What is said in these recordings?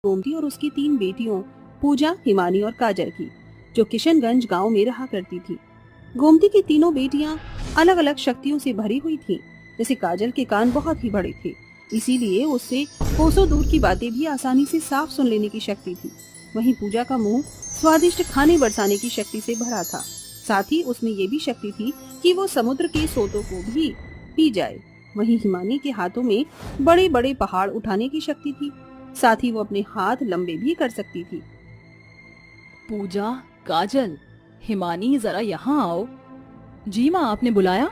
गोमती और उसकी 3 बेटियों पूजा, हिमानी और काजल की, जो किशनगंज गांव में रहा करती थी। गोमती की तीनों बेटियां अलग अलग शक्तियों से भरी हुई थीं। जैसे काजल के कान बहुत ही बड़े थे, इसीलिए उससे कोसों दूर की बातें भी आसानी से साफ सुन लेने की शक्ति थी। वहीं पूजा का मुंह स्वादिष्ट खाने बरसाने की शक्ति से भरा था। साथ ही उसमें ये भी शक्ति थी कि वो समुद्र के सोतों को भी पी जाए। वहीं हिमानी के हाथों में बड़े बड़े पहाड़ उठाने की शक्ति थी। साथ ही वो अपने हाथ लंबे भी कर सकती थी। पूजा, काजल, हिमानी, जरा यहाँ आओ। जी माँ, आपने बुलाया?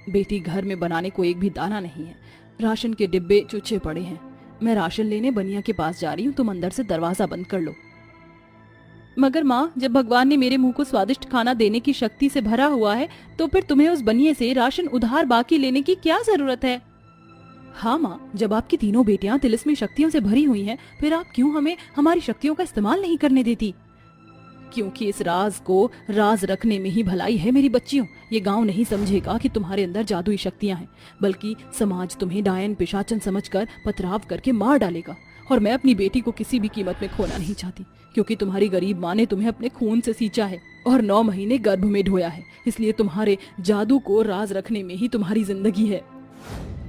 बेटी, घर में बनाने को एक भी दाना नहीं है। राशन के डिब्बे चुचे पड़े हैं। मैं राशन लेने बनिया के पास जा रही हूँ, तुम अंदर से दरवाजा बंद कर लो। मगर माँ, जब भगवान ने मेरे मुंह को स्वादिष्ट खाना देने की शक्ति से भरा हुआ है, तो फिर तुम्हें उस बनिए से राशन उधार बाकी लेने की क्या जरूरत है? हाँ माँ, जब आपकी तीनों बेटियां तिलिस्मी शक्तियों से भरी हुई हैं, फिर आप क्यों हमें हमारी शक्तियों का इस्तेमाल नहीं करने देती? क्योंकि इस राज को राज रखने में ही भलाई है मेरी बच्चियों। ये गांव नहीं समझेगा कि तुम्हारे अंदर जादुई शक्तियां हैं, बल्कि समाज तुम्हें डायन पिशाचन समझकर पथराव करके मार डालेगा। और मैं अपनी बेटी को किसी भी कीमत में खोना नहीं चाहती, क्योंकि तुम्हारी गरीब माँ ने तुम्हें अपने खून से सींचा है और 9 महीने गर्भ में ढोया है। इसलिए तुम्हारे जादू को राज रखने में ही तुम्हारी जिंदगी है।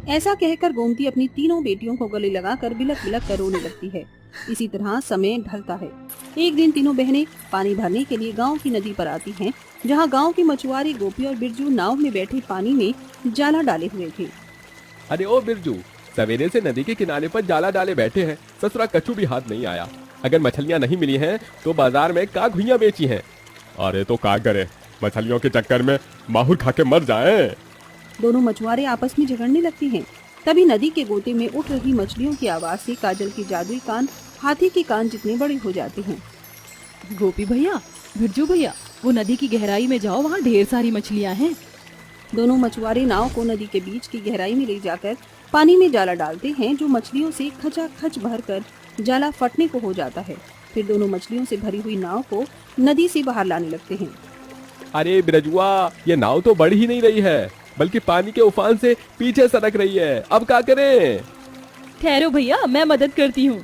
ऐसा कहकर गोमती अपनी तीनों बेटियों को गले लगाकर बिलक बिलक कर रोने लगती है। इसी तरह समय ढलता है। एक दिन तीनों बहनें पानी भरने के लिए गांव की नदी पर आती हैं, जहां गांव के मछुआरे गोपी और बिरजू नाव में बैठे पानी में जाला डाले हुए थे। अरे ओ बिरजू, सवेरे से नदी के किनारे पर जाला डाले बैठे हैं, ससुरा कछू भी हाथ नहीं आया। अगर मछलियां नहीं मिली हैं तो बाजार में का घुइयां बेची हैं। अरे तो का करे, मछलियों के चक्कर में माहुर खा के मर जाए। दोनों मछुआरे आपस में झगड़ने लगते हैं। तभी नदी के गोते में उठ रही मछलियों की आवाज से काजल के जादुई कान हाथी के कान जितने बड़े हो जाते हैं। गोपी भैया, बिरजू भैया, वो नदी की गहराई में जाओ, वहाँ ढेर सारी मछलियाँ हैं। दोनों मछुआरे नाव को नदी के बीच की गहराई में ले जाकर पानी में जाला डालते हैं, जो मछलियों से खचाखच भरकर जाला फटने को हो जाता है। फिर दोनों मछलियों से भरी हुई नाव को नदी से बाहर लाने लगते हैं। अरे बिरजुआ, ये नाव तो बढ़ ही नहीं रही है, बल्कि पानी के उफान से पीछे सरक रही है। अब क्या करें? ठहरो भैया, मैं मदद करती हूँ।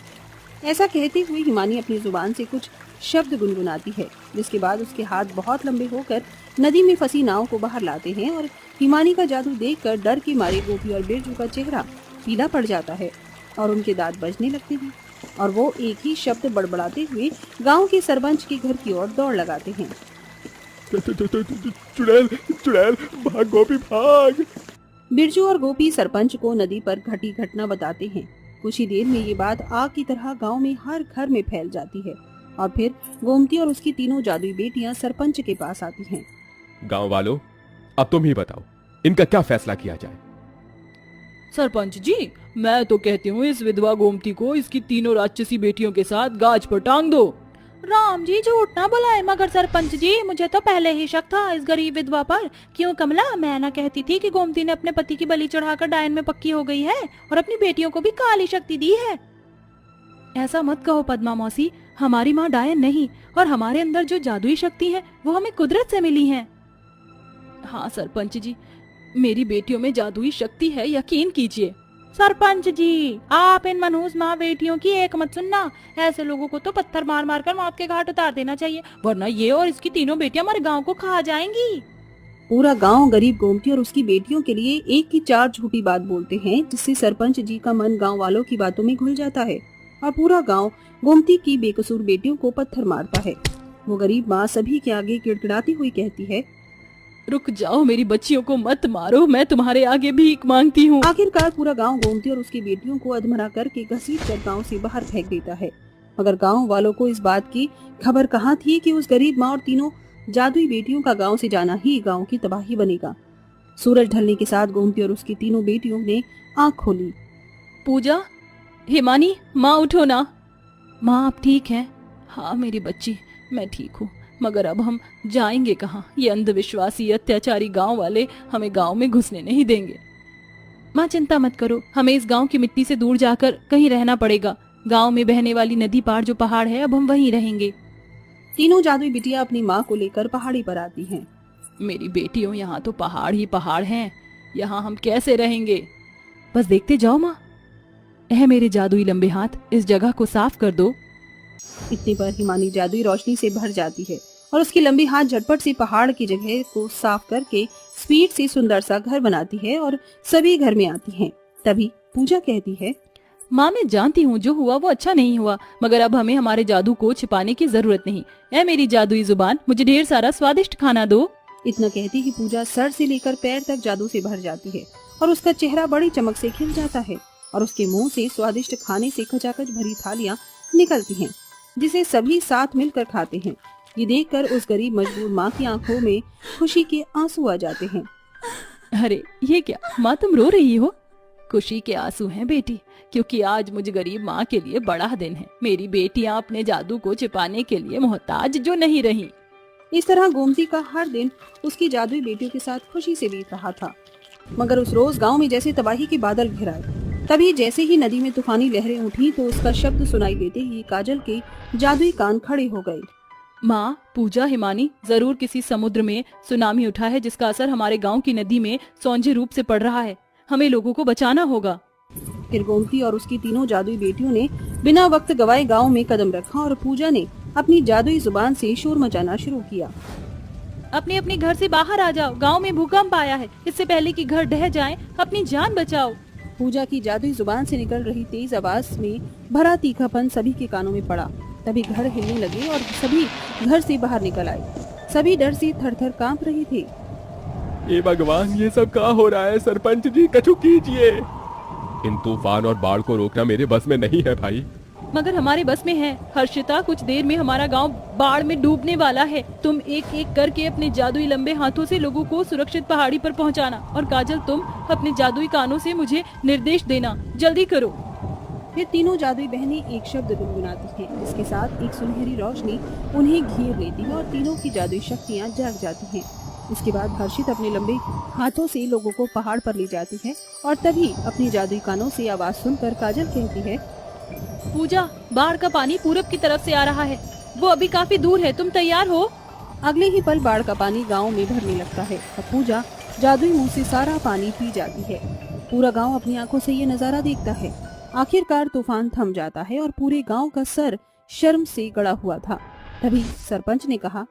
ऐसा कहते हुए हिमानी अपनी जुबान से कुछ शब्द गुनगुनाती है, जिसके बाद उसके हाथ बहुत लंबे होकर नदी में फंसी नाव को बाहर लाते हैं। और हिमानी का जादू देखकर डर के मारे गोपी और बिरजू का चेहरा पीला पड़ जाता है और उनके दांत बजने लगते हैं, और वो एक ही शब्द बड़बड़ाते हुए गांव के सरपंच के घर की ओर दौड़ लगाते हैं। चुड़ैल, चुड़ैल, भाग गोपी भाग। बिरजू और गोपी सरपंच को नदी पर घटी घटना बताते हैं। कुछ ही देर में ये बात आग की तरह गांव में हर घर में फैल जाती है। और फिर गोमती और उसकी तीनों जादुई बेटियां सरपंच के पास आती हैं। गांव वालों, अब तुम ही बताओ, इनका क्या फैसला किया जाए? सरपंच जी, मैं तो कहती हूँ इस विधवा गोमती को इसकी तीनों राक्षसी बेटियों के साथ गाज पर टांग दो। राम जी, झूठ ना बुलाए, मगर सरपंच जी, मुझे तो पहले ही शक था इस गरीब विधवा पर। क्यों कमला, मैं ना कहती थी कि गोमती ने अपने पति की बलि चढ़ाकर डायन में पक्की हो गई है और अपनी बेटियों को भी काली शक्ति दी है। ऐसा मत कहो पद्मा मौसी, हमारी माँ डायन नहीं, और हमारे अंदर जो जादुई शक्ति है वो हमें कुदरत से मिली है। हाँ सरपंच जी, मेरी बेटियों में जादुई शक्ति है, यकीन कीजिए। सरपंच जी, आप इन मनहूस माँ बेटियों की एक मत सुनना। ऐसे लोगों को तो पत्थर मार मार कर मौत के घाट उतार देना चाहिए, वरना ये और इसकी तीनों बेटियां हमारे गांव को खा जाएंगी। पूरा गांव गरीब गोमती और उसकी बेटियों के लिए एक की 4 झूठी बात बोलते हैं, जिससे सरपंच जी का मन गांव वालों की बातों में घुल जाता है और पूरा गांव गोमती की बेकसूर बेटियों को पत्थर मारता है। वो गरीब माँ सभी के आगे गिड़गिड़ाती हुई कहती है, रुक जाओ, मेरी बच्चियों को मत मारो, मैं तुम्हारे आगे भीख मांगती हूँ। आखिरकार पूरा गांव गोमती और उसकी बेटियों को अधमरा करके घसीट कर गांव से बाहर फेंक देता है। मगर गांव वालों को इस बात की खबर कहाँ थी कि उस गरीब माँ और तीनों जादुई बेटियों का गांव से जाना ही गांव की तबाही बनेगा। सूरज ढलने के साथ गोमती और उसकी तीनों बेटियों ने आँख खोली। पूजा, हिमानी, माँ उठो ना। माँ आप ठीक हैं? हाँ मेरी बच्ची, मैं ठीक हूँ, मगर अब हम जाएंगे कहाँ? ये अंधविश्वासी अत्याचारी गांव वाले हमें गांव में घुसने नहीं देंगे। माँ चिंता मत करो, हमें इस गांव की मिट्टी से दूर जाकर कहीं रहना पड़ेगा। गांव में बहने वाली नदी पार जो पहाड़ है, अब हम वहीं रहेंगे। तीनों जादुई बिटिया अपनी माँ को लेकर पहाड़ी पर आती हैं। मेरी बेटियों, यहाँ तो पहाड़ ही पहाड़ हैं, यहाँ हम कैसे रहेंगे? बस देखते जाओ माँ। ऐ मेरे जादुई लंबे हाथ, इस जगह को साफ कर दो। इतने पर हिमानी जादुई रोशनी से भर जाती है और उसके लंबे हाथ झटपट से पहाड़ की जगह को साफ करके स्पीड से सुंदर सा घर बनाती है और सभी घर में आती हैं। तभी पूजा कहती है, माँ मैं जानती हूँ जो हुआ वो अच्छा नहीं हुआ, मगर अब हमें हमारे जादू को छिपाने की जरूरत नहीं। ऐ मेरी जादुई जुबान, मुझे ढेर सारा स्वादिष्ट खाना दो। इतना कहती ही पूजा सर से लेकर पैर तक जादू से भर जाती है और उसका चेहरा बड़ी चमक से खिल जाता है और उसके मुंह से स्वादिष्ट खाने से खचाखच भरी थालियां निकलती हैं, जिसे सभी साथ मिलकर खाते हैं। ये देखकर उस गरीब मजबूर माँ की आंखों में खुशी के आंसू आ जाते हैं। अरे ये क्या माँ, तुम रो रही हो? खुशी के आंसू हैं बेटी, क्योंकि आज मुझ गरीब माँ के लिए बड़ा दिन है। मेरी बेटियाँ अपने जादू को छिपाने के लिए मोहताज जो नहीं रही। इस तरह गोमती का हर दिन उसकी जादुई बेटियों के साथ खुशी से बीत रहा था। मगर उस रोज गांव में जैसे तबाही के बादल घिर आए। तभी जैसे ही नदी में तूफानी लहरें उठी तो उसका शब्द सुनाई देते ही काजल के जादुई कान खड़े हो गए। माँ, पूजा, हिमानी, जरूर किसी समुद्र में सुनामी उठा है जिसका असर हमारे गांव की नदी में सौंजे रूप से पड़ रहा है। हमें लोगों को बचाना होगा। फिर गोमती और उसकी तीनों जादुई बेटियों ने बिना वक्त गवाए गांव में कदम रखा और पूजा ने अपनी जादुई जुबान से शोर मचाना शुरू किया। अपने अपने घर से बाहर आ जाओ, गांव में भूकंप आया है। इससे पहले कि घर ढह जाएं, अपनी जान बचाओ। पूजा की जादुई जुबान से निकल रही तेज आवाज में भरा तीखापन सभी के कानों में पड़ा। तभी घर हिलने लगे और सभी घर से बाहर निकल आए। सभी डर से थर-थर कांप रहे थे। ये भगवान, ये सब क्या हो रहा है? सरपंच जी कछु कीजिए। इन तूफान और बाढ़ को रोकना मेरे बस में नहीं है भाई। मगर हमारे बस में है। हर्षिता, कुछ देर में हमारा गांव बाढ़ में डूबने वाला है। तुम एक एक करके अपने जादुई लंबे हाथों से लोगों को सुरक्षित पहाड़ी पर पहुंचाना। और काजल, तुम अपने जादुई कानों से मुझे निर्देश देना। जल्दी करो। फिर तीनों जादुई बहनें एक शब्द गुनगुनाती हैं, जिसके साथ एक सुनहरी रोशनी उन्हें घेर लेती है और तीनों की जादुई शक्तियाँ जाग जाती हैं। इसके बाद हर्षित अपने लंबे हाथों से लोगों को पहाड़ पर ले जाती है और तभी अपनी जादुई कानों से आवाज सुनकर काजल कहती है, पूजा, बाढ़ का पानी पूरब की तरफ से आ रहा है। वो अभी काफी दूर है, तुम तैयार हो? अगले ही पल बाढ़ का पानी गांव में भरने लगता है और पूजा जादुई मुंह से सारा पानी पी जाती है। पूरा गांव अपनी आंखों से ये नजारा देखता है। आखिरकार तूफान थम जाता है और पूरे गांव का सर शर्म से गड़ा हुआ था। तभी सरपंच ने कहा,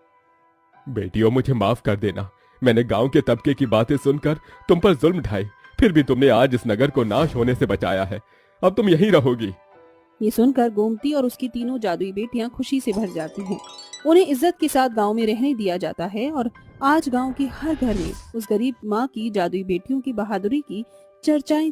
बेटियों, मुझे माफ कर देना। मैंने गांव के तबके की बातें सुनकर तुम पर जुल्म ढाई, फिर भी तुमने आज इस नगर को नाश होने से बचाया है। अब तुम यहीं रहोगी। ये सुनकर गोमती और उसकी तीनों जादुई बेटियां खुशी से भर जाती हैं। उन्हें इज्जत के साथ गांव में रहने दिया जाता है और आज गांव के हर घर में उस गरीब माँ की जादुई बेटियों की बहादुरी की चर्चाएं चल